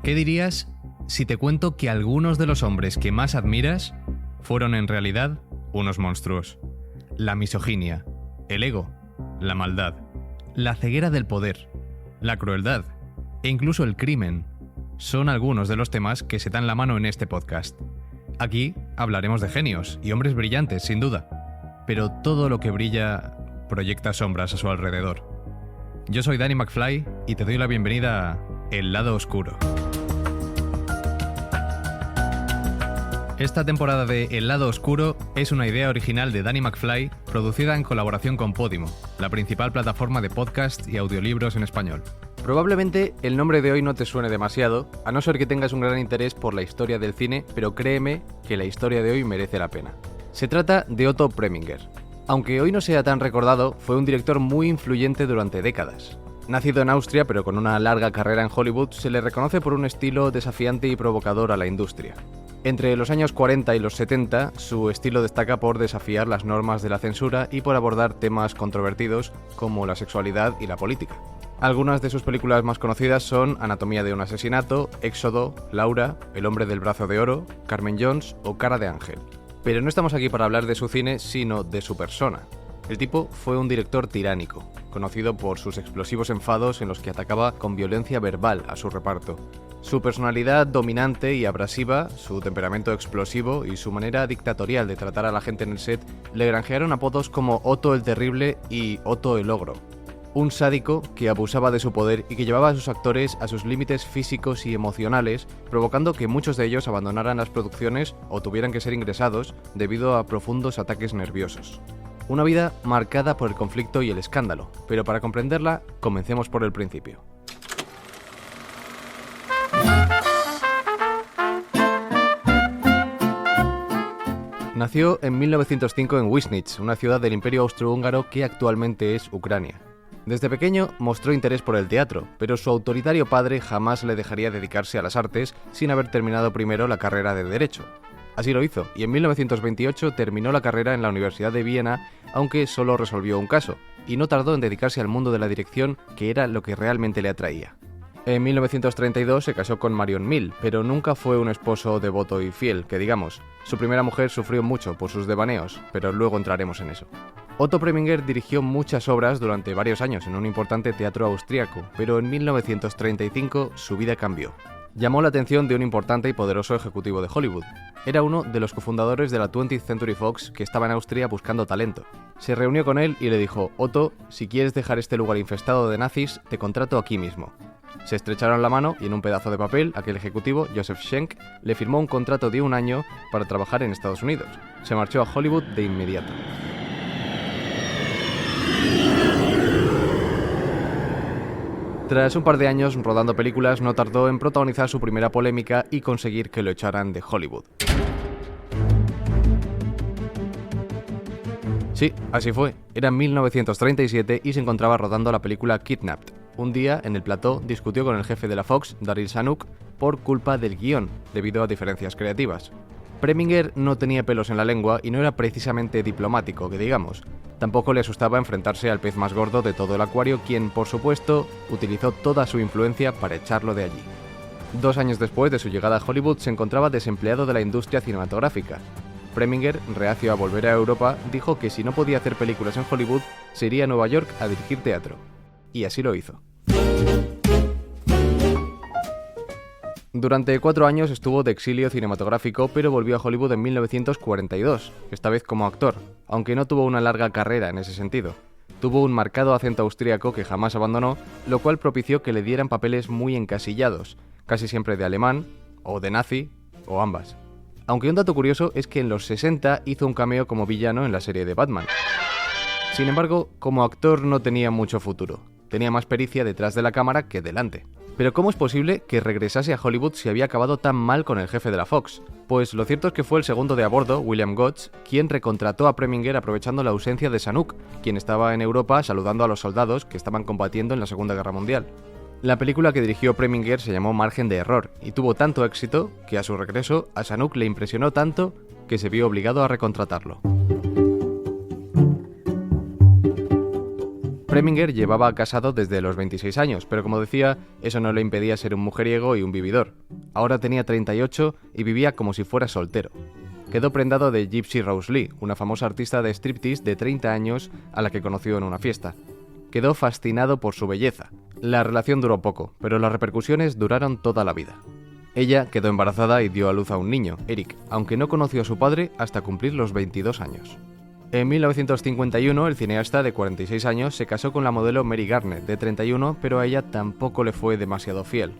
¿Qué dirías si te cuento que algunos de los hombres que más admiras fueron en realidad unos monstruos? La misoginia, el ego, la maldad, la ceguera del poder, la crueldad e incluso el crimen son algunos de los temas que se dan la mano en este podcast. Aquí hablaremos de genios y hombres brillantes, sin duda, pero todo lo que brilla proyecta sombras a su alrededor. Yo soy Danny McFly y te doy la bienvenida a El Lado Oscuro. Esta temporada de El Lado Oscuro es una idea original de Danny McFly, producida en colaboración con Podimo, la principal plataforma de podcast y audiolibros en español. Probablemente el nombre de hoy no te suene demasiado, a no ser que tengas un gran interés por la historia del cine, pero créeme que la historia de hoy merece la pena. Se trata de Otto Preminger. Aunque hoy no sea tan recordado, fue un director muy influyente durante décadas. Nacido en Austria, pero con una larga carrera en Hollywood, se le reconoce por un estilo desafiante y provocador a la industria. Entre los años 40 y los 70, su estilo destaca por desafiar las normas de la censura y por abordar temas controvertidos como la sexualidad y la política. Algunas de sus películas más conocidas son Anatomía de un asesinato, Éxodo, Laura, El hombre del brazo de oro, Carmen Jones o Cara de ángel. Pero no estamos aquí para hablar de su cine, sino de su persona. El tipo fue un director tiránico, conocido por sus explosivos enfados en los que atacaba con violencia verbal a su reparto. Su personalidad dominante y abrasiva, su temperamento explosivo y su manera dictatorial de tratar a la gente en el set le granjearon apodos como Otto el Terrible y Otto el Ogro. Un sádico que abusaba de su poder y que llevaba a sus actores a sus límites físicos y emocionales, provocando que muchos de ellos abandonaran las producciones o tuvieran que ser ingresados debido a profundos ataques nerviosos. Una vida marcada por el conflicto y el escándalo, pero para comprenderla, comencemos por el principio. Nació en 1905 en Wisnitz, una ciudad del Imperio Austrohúngaro que actualmente es Ucrania. Desde pequeño mostró interés por el teatro, pero su autoritario padre jamás le dejaría dedicarse a las artes sin haber terminado primero la carrera de Derecho. Así lo hizo, y en 1928 terminó la carrera en la Universidad de Viena, aunque solo resolvió un caso, y no tardó en dedicarse al mundo de la dirección, que era lo que realmente le atraía. En 1932 se casó con Marion Mill, pero nunca fue un esposo devoto y fiel, que digamos. Su primera mujer sufrió mucho por sus devaneos, pero luego entraremos en eso. Otto Preminger dirigió muchas obras durante varios años en un importante teatro austríaco, pero en 1935 su vida cambió. Llamó la atención de un importante y poderoso ejecutivo de Hollywood. Era uno de los cofundadores de la 20th Century Fox que estaba en Austria buscando talento. Se reunió con él y le dijo: Otto, si quieres dejar este lugar infestado de nazis, te contrato aquí mismo. Se estrecharon la mano y en un pedazo de papel, aquel ejecutivo, Joseph Schenck, le firmó un contrato de 1 año para trabajar en Estados Unidos. Se marchó a Hollywood de inmediato. Tras un par de años rodando películas, no tardó en protagonizar su primera polémica y conseguir que lo echaran de Hollywood. Sí, así fue. Era 1937 y se encontraba rodando la película Kidnapped. Un día, en el plató, discutió con el jefe de la Fox, Daryl Zanuck, por culpa del guión, debido a diferencias creativas. Preminger no tenía pelos en la lengua y no era precisamente diplomático, que digamos. Tampoco le asustaba enfrentarse al pez más gordo de todo el acuario, quien, por supuesto, utilizó toda su influencia para echarlo de allí. 2 años después de su llegada a Hollywood, se encontraba desempleado de la industria cinematográfica. Preminger, reacio a volver a Europa, dijo que si no podía hacer películas en Hollywood, se iría a Nueva York a dirigir teatro. Y así lo hizo. Durante 4 años estuvo de exilio cinematográfico, pero volvió a Hollywood en 1942, esta vez como actor, aunque no tuvo una larga carrera en ese sentido. Tuvo un marcado acento austríaco que jamás abandonó, lo cual propició que le dieran papeles muy encasillados, casi siempre de alemán, o de nazi, o ambas. Aunque un dato curioso es que en los 60 hizo un cameo como villano en la serie de Batman. Sin embargo, como actor no tenía mucho futuro. Tenía más pericia detrás de la cámara que delante. Pero ¿cómo es posible que regresase a Hollywood si había acabado tan mal con el jefe de la Fox? Pues lo cierto es que fue el segundo de a bordo, William Gotts, quien recontrató a Preminger aprovechando la ausencia de Zanuck, quien estaba en Europa saludando a los soldados que estaban combatiendo en la Segunda Guerra Mundial. La película que dirigió Preminger se llamó Margen de Error y tuvo tanto éxito que a su regreso a Zanuck le impresionó tanto que se vio obligado a recontratarlo. Preminger llevaba casado desde los 26 años, pero como decía, eso no le impedía ser un mujeriego y un vividor. Ahora tenía 38 y vivía como si fuera soltero. Quedó prendado de Gypsy Rose Lee, una famosa artista de striptease de 30 años a la que conoció en una fiesta. Quedó fascinado por su belleza. La relación duró poco, pero las repercusiones duraron toda la vida. Ella quedó embarazada y dio a luz a un niño, Eric, aunque no conoció a su padre hasta cumplir los 22 años. En 1951, el cineasta de 46 años se casó con la modelo Mary Garner, de 31, pero a ella tampoco le fue demasiado fiel.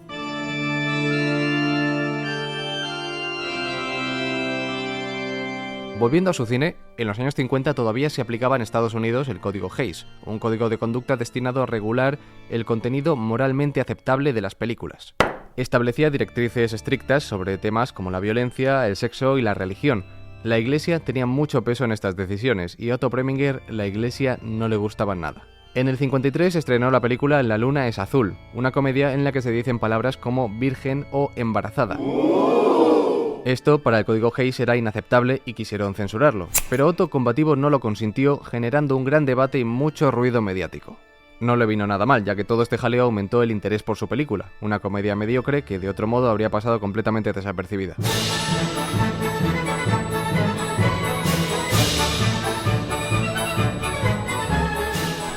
Volviendo a su cine, en los años 50 todavía se aplicaba en Estados Unidos el Código Hays, un código de conducta destinado a regular el contenido moralmente aceptable de las películas. Establecía directrices estrictas sobre temas como la violencia, el sexo y la religión. La Iglesia tenía mucho peso en estas decisiones y a Otto Preminger la Iglesia no le gustaba nada. En el 53 estrenó la película La luna es azul, una comedia en la que se dicen palabras como virgen o embarazada. Esto para el Código Hays era inaceptable y quisieron censurarlo, pero Otto combativo no lo consintió, generando un gran debate y mucho ruido mediático. No le vino nada mal, ya que todo este jaleo aumentó el interés por su película, una comedia mediocre que de otro modo habría pasado completamente desapercibida.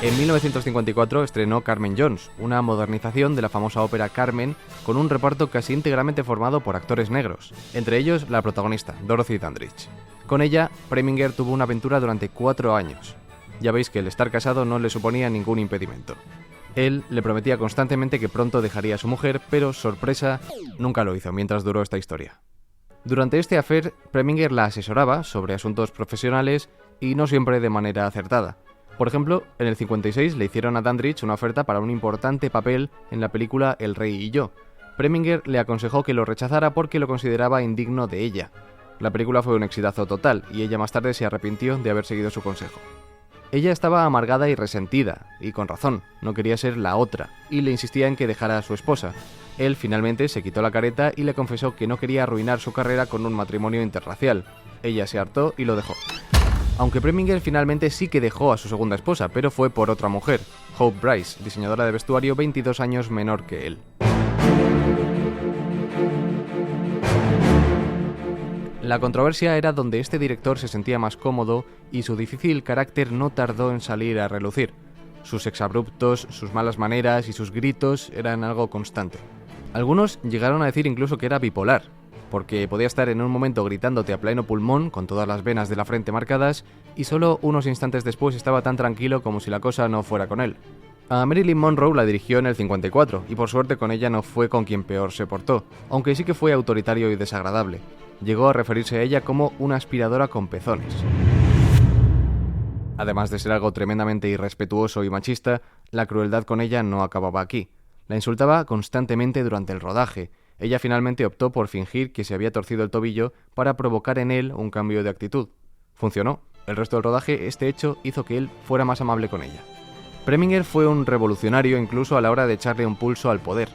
En 1954 estrenó Carmen Jones, una modernización de la famosa ópera Carmen, con un reparto casi íntegramente formado por actores negros, entre ellos la protagonista, Dorothy Dandridge. Con ella, Preminger tuvo una aventura durante 4 años. Ya veis que el estar casado no le suponía ningún impedimento. Él le prometía constantemente que pronto dejaría a su mujer, pero, sorpresa, nunca lo hizo mientras duró esta historia. Durante este affair, Preminger la asesoraba sobre asuntos profesionales y no siempre de manera acertada. Por ejemplo, en el 56 le hicieron a Dandridge una oferta para un importante papel en la película El rey y yo. Preminger le aconsejó que lo rechazara porque lo consideraba indigno de ella. La película fue un exitazo total y ella más tarde se arrepintió de haber seguido su consejo. Ella estaba amargada y resentida, y con razón, no quería ser la otra, y le insistía en que dejara a su esposa. Él finalmente se quitó la careta y le confesó que no quería arruinar su carrera con un matrimonio interracial. Ella se hartó y lo dejó. Aunque Preminger finalmente sí que dejó a su segunda esposa, pero fue por otra mujer, Hope Bryce, diseñadora de vestuario 22 años menor que él. La controversia era donde este director se sentía más cómodo y su difícil carácter no tardó en salir a relucir. Sus exabruptos, sus malas maneras y sus gritos eran algo constante. Algunos llegaron a decir incluso que era bipolar, porque podía estar en un momento gritándote a pleno pulmón, con todas las venas de la frente marcadas, y solo unos instantes después estaba tan tranquilo como si la cosa no fuera con él. A Marilyn Monroe la dirigió en el 54, y por suerte con ella no fue con quien peor se portó, aunque sí que fue autoritario y desagradable. Llegó a referirse a ella como una aspiradora con pezones. Además de ser algo tremendamente irrespetuoso y machista, la crueldad con ella no acababa aquí. La insultaba constantemente durante el rodaje. Ella finalmente optó por fingir que se había torcido el tobillo para provocar en él un cambio de actitud. Funcionó. El resto del rodaje, este hecho hizo que él fuera más amable con ella. Preminger fue un revolucionario incluso a la hora de echarle un pulso al poder.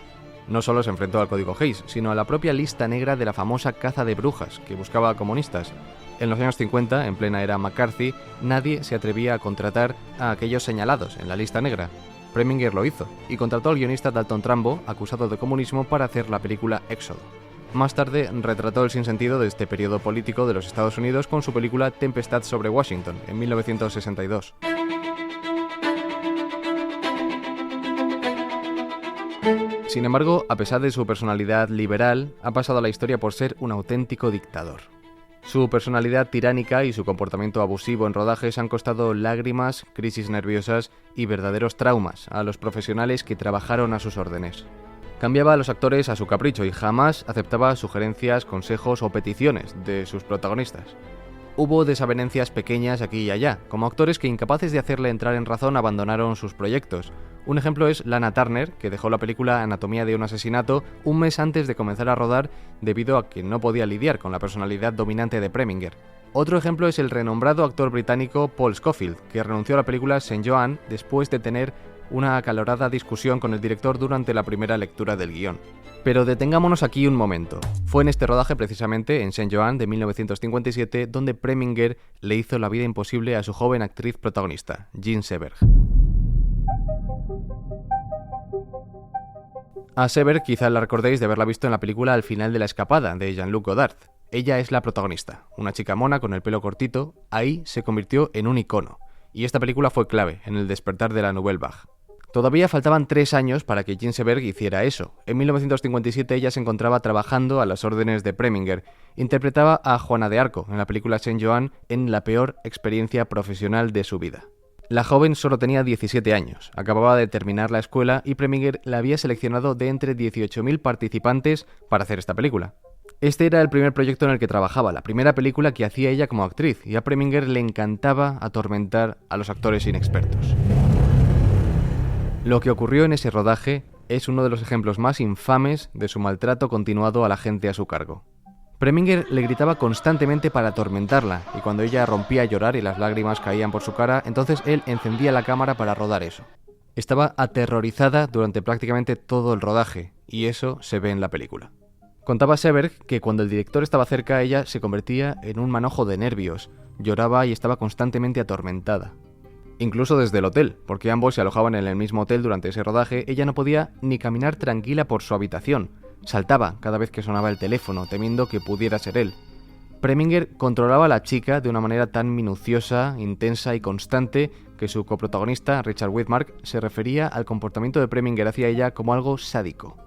No solo se enfrentó al Código Hays, sino a la propia lista negra de la famosa caza de brujas, que buscaba a comunistas. En los años 50, en plena era McCarthy, nadie se atrevía a contratar a aquellos señalados en la lista negra. Preminger lo hizo, y contrató al guionista Dalton Trumbo, acusado de comunismo, para hacer la película Éxodo. Más tarde, retrató el sinsentido de este periodo político de los Estados Unidos con su película Tempestad sobre Washington, en 1962. Sin embargo, a pesar de su personalidad liberal, ha pasado a la historia por ser un auténtico dictador. Su personalidad tiránica y su comportamiento abusivo en rodajes han costado lágrimas, crisis nerviosas y verdaderos traumas a los profesionales que trabajaron a sus órdenes. Cambiaba a los actores a su capricho y jamás aceptaba sugerencias, consejos o peticiones de sus protagonistas. Hubo desavenencias pequeñas aquí y allá, como actores que, incapaces de hacerle entrar en razón, abandonaron sus proyectos. Un ejemplo es Lana Turner, que dejó la película Anatomía de un asesinato un mes antes de comenzar a rodar debido a que no podía lidiar con la personalidad dominante de Preminger. Otro ejemplo es el renombrado actor británico Paul Scofield, que renunció a la película St. Joan después de tener una acalorada discusión con el director durante la primera lectura del guión. Pero detengámonos aquí un momento. Fue en este rodaje, precisamente, en St. Joan de 1957, donde Preminger le hizo la vida imposible a su joven actriz protagonista, Jean Seberg. A Seberg quizás la recordéis de haberla visto en la película Al final de la escapada, de Jean-Luc Godard. Ella es la protagonista, una chica mona con el pelo cortito. Ahí se convirtió en un icono, y esta película fue clave en el despertar de la Nouvelle Vague. Todavía faltaban 3 años para que Jean Seberg hiciera eso. En 1957 ella se encontraba trabajando a las órdenes de Preminger. Interpretaba a Juana de Arco en la película Saint Joan en la peor experiencia profesional de su vida. La joven solo tenía 17 años, acababa de terminar la escuela y Preminger la había seleccionado de entre 18.000 participantes para hacer esta película. Este era el primer proyecto en el que trabajaba, la primera película que hacía ella como actriz, y a Preminger le encantaba atormentar a los actores inexpertos. Lo que ocurrió en ese rodaje es uno de los ejemplos más infames de su maltrato continuado a la gente a su cargo. Preminger le gritaba constantemente para atormentarla, y cuando ella rompía a llorar y las lágrimas caían por su cara, entonces él encendía la cámara para rodar eso. Estaba aterrorizada durante prácticamente todo el rodaje, y eso se ve en la película. Contaba Seberg que cuando el director estaba cerca, ella se convertía en un manojo de nervios, lloraba y estaba constantemente atormentada. Incluso desde el hotel, porque ambos se alojaban en el mismo hotel durante ese rodaje, ella no podía ni caminar tranquila por su habitación. Saltaba cada vez que sonaba el teléfono, temiendo que pudiera ser él. Preminger controlaba a la chica de una manera tan minuciosa, intensa y constante que su coprotagonista, Richard Widmark, se refería al comportamiento de Preminger hacia ella como algo sádico.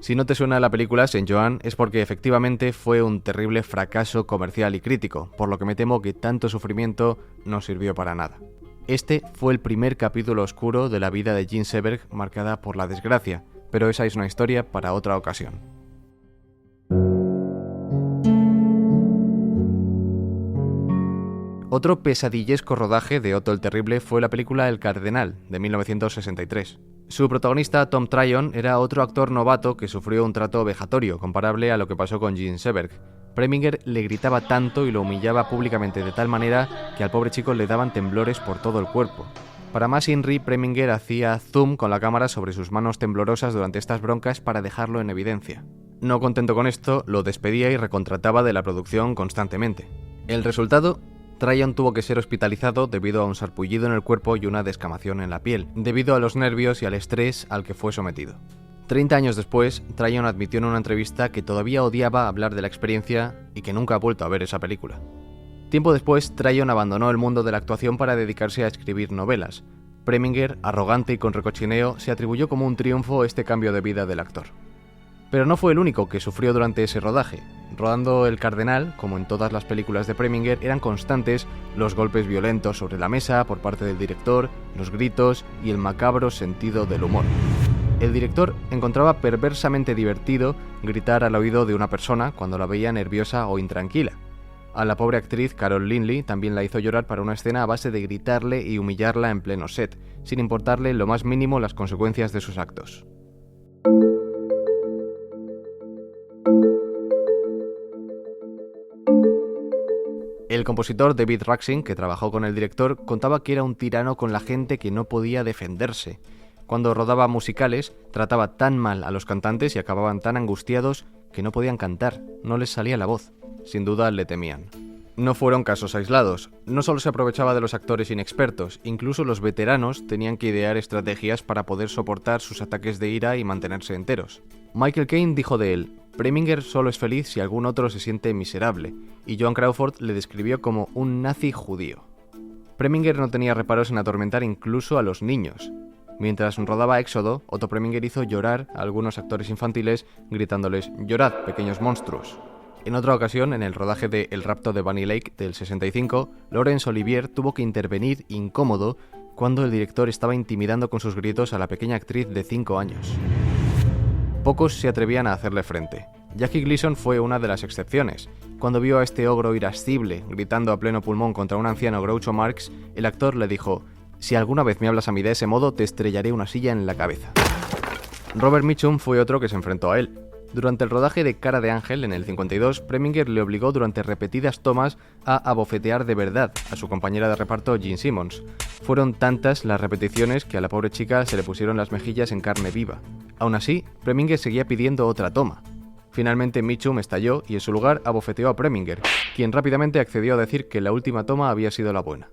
Si no te suena la película Saint Joan es porque efectivamente fue un terrible fracaso comercial y crítico, por lo que me temo que tanto sufrimiento no sirvió para nada. Este fue el primer capítulo oscuro de la vida de Jean Seberg marcada por la desgracia, pero esa es una historia para otra ocasión. Otro pesadillesco rodaje de Otto el Terrible fue la película El Cardenal, de 1963. Su protagonista, Tom Tryon, era otro actor novato que sufrió un trato vejatorio, comparable a lo que pasó con Jean Seberg. Preminger le gritaba tanto y lo humillaba públicamente de tal manera que al pobre chico le daban temblores por todo el cuerpo. Para más Inri, Preminger hacía zoom con la cámara sobre sus manos temblorosas durante estas broncas para dejarlo en evidencia. No contento con esto, lo despedía y recontrataba de la producción constantemente. El resultado: Tryon tuvo que ser hospitalizado debido a un sarpullido en el cuerpo y una descamación en la piel, debido a los nervios y al estrés al que fue sometido. 30 años después, Tryon admitió en una entrevista que todavía odiaba hablar de la experiencia y que nunca ha vuelto a ver esa película. Tiempo después, Tryon abandonó el mundo de la actuación para dedicarse a escribir novelas. Preminger, arrogante y con recochineo, se atribuyó como un triunfo este cambio de vida del actor. Pero no fue el único que sufrió durante ese rodaje. Rodando El Cardenal, como en todas las películas de Preminger, eran constantes los golpes violentos sobre la mesa por parte del director, los gritos y el macabro sentido del humor. El director encontraba perversamente divertido gritar al oído de una persona cuando la veía nerviosa o intranquila. A la pobre actriz Carol Lynley también la hizo llorar para una escena a base de gritarle y humillarla en pleno set, sin importarle lo más mínimo las consecuencias de sus actos. El compositor David Raksin, que trabajó con el director, contaba que era un tirano con la gente que no podía defenderse. Cuando rodaba musicales, trataba tan mal a los cantantes y acababan tan angustiados que no podían cantar, no les salía la voz. Sin duda le temían. No fueron casos aislados. No solo se aprovechaba de los actores inexpertos, incluso los veteranos tenían que idear estrategias para poder soportar sus ataques de ira y mantenerse enteros. Michael Caine dijo de él: Preminger solo es feliz si algún otro se siente miserable, y Joan Crawford le describió como un nazi judío. Preminger no tenía reparos en atormentar incluso a los niños. Mientras rodaba Éxodo, Otto Preminger hizo llorar a algunos actores infantiles gritándoles: «¡Llorad, pequeños monstruos!». En otra ocasión, en el rodaje de El rapto de Bunny Lake del 65, Laurence Olivier tuvo que intervenir incómodo cuando el director estaba intimidando con sus gritos a la pequeña actriz de 5 años. Pocos se atrevían a hacerle frente. Jackie Gleason fue una de las excepciones. Cuando vio a este ogro irascible gritando a pleno pulmón contra un anciano Groucho Marx, el actor le dijo: «Si alguna vez me hablas a mí de ese modo, te estrellaré una silla en la cabeza». Robert Mitchum fue otro que se enfrentó a él. Durante el rodaje de Cara de Ángel en el 52, Preminger le obligó durante repetidas tomas a abofetear de verdad a su compañera de reparto Jean Simmons. Fueron tantas las repeticiones que a la pobre chica se le pusieron las mejillas en carne viva. Aún así, Preminger seguía pidiendo otra toma. Finalmente Mitchum estalló y en su lugar abofeteó a Preminger, quien rápidamente accedió a decir que la última toma había sido la buena.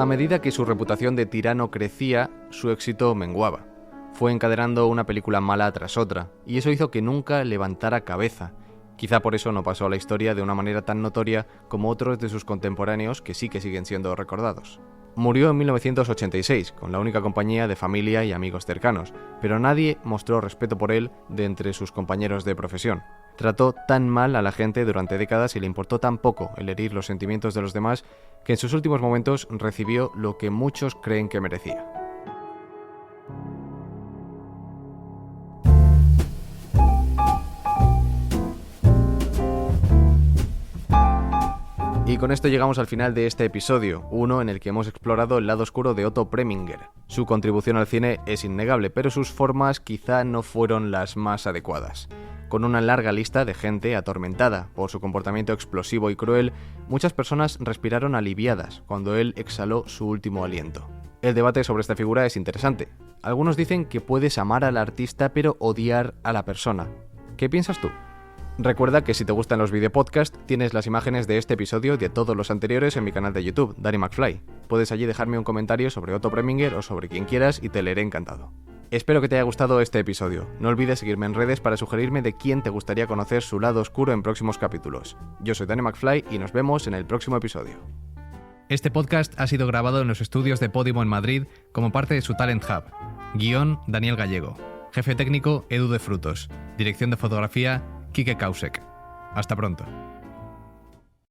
A medida que su reputación de tirano crecía, su éxito menguaba. Fue encadenando una película mala tras otra, y eso hizo que nunca levantara cabeza. Quizá por eso no pasó a la historia de una manera tan notoria como otros de sus contemporáneos que sí que siguen siendo recordados. Murió en 1986, con la única compañía de familia y amigos cercanos, pero nadie mostró respeto por él de entre sus compañeros de profesión. Trató tan mal a la gente durante décadas y le importó tan poco el herir los sentimientos de los demás que en sus últimos momentos recibió lo que muchos creen que merecía. Y con esto llegamos al final de este episodio, uno en el que hemos explorado el lado oscuro de Otto Preminger. Su contribución al cine es innegable, pero sus formas quizá no fueron las más adecuadas. Con una larga lista de gente atormentada por su comportamiento explosivo y cruel, muchas personas respiraron aliviadas cuando él exhaló su último aliento. El debate sobre esta figura es interesante. Algunos dicen que puedes amar al artista pero odiar a la persona. ¿Qué piensas tú? Recuerda que si te gustan los videopodcasts, tienes las imágenes de este episodio y de todos los anteriores en mi canal de YouTube, Danny McFly. Puedes allí dejarme un comentario sobre Otto Preminger o sobre quien quieras y te leeré encantado. Espero que te haya gustado este episodio. No olvides seguirme en redes para sugerirme de quién te gustaría conocer su lado oscuro en próximos capítulos. Yo soy Danny McFly y nos vemos en el próximo episodio. Este podcast ha sido grabado en los estudios de Podimo en Madrid como parte de su Talent Hub. Guión, Daniel Gallego. Jefe técnico, Edu de Frutos. Dirección de fotografía, Quique Kausek. Hasta pronto.